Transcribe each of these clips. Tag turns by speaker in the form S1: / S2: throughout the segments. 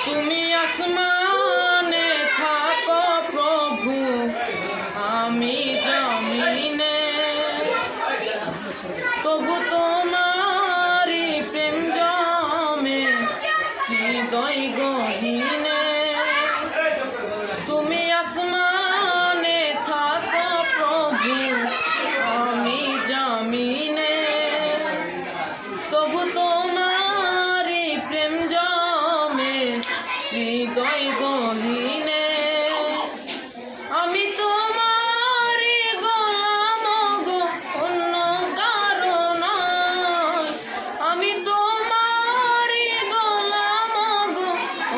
S1: তুমি আসমানে থাকো প্রভু, আমি জমিনে, তবু তোমারি প্রেম জমে হৃদয় গহীনে। তুমি আসমানে থাকো প্রভু, আমি জমিনে, তবু তোমারি প্রেম জমে হৃদয় গহীনে। আমি তোমারি গোলাম গো, অন্য কারো নয়। আমি তোমারি গোলাম গো,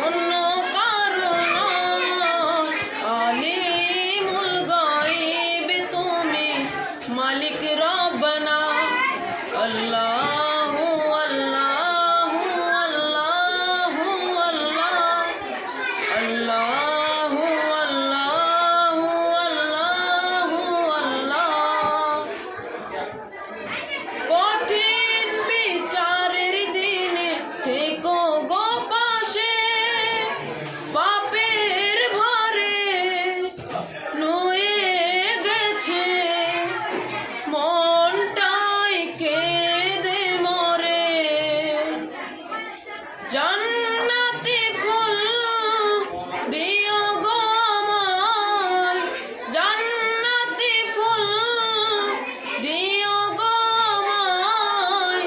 S1: অন্য কারো নয়। আলিমুল গায়ব তুমি, মালিক রব্বানা। আল্লাহু আল্লাহু আল্লাহু আল্লাহ, আল্লাহু আল্লাহু আল্লাহু আল্লাহ। কঠিন বিচারের দিনে থেকো গো পাশে, পাপের ভারে নুয়ে গেছে মনটাই কেঁদে মরে। জান্নাতি ফুল দিও গো আমায়, জান্নাতি ফুল দিও গো আমায়,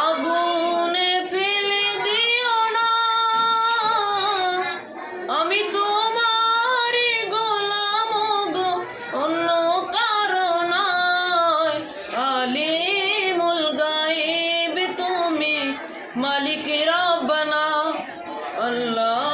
S1: আগুনে ফেলে দিও না। আমি তোমারি গোলাম গো, অন্য কারো নয়। আলিমুল গায়ব তুমি, মালিক রব্বানা। আল্লাহ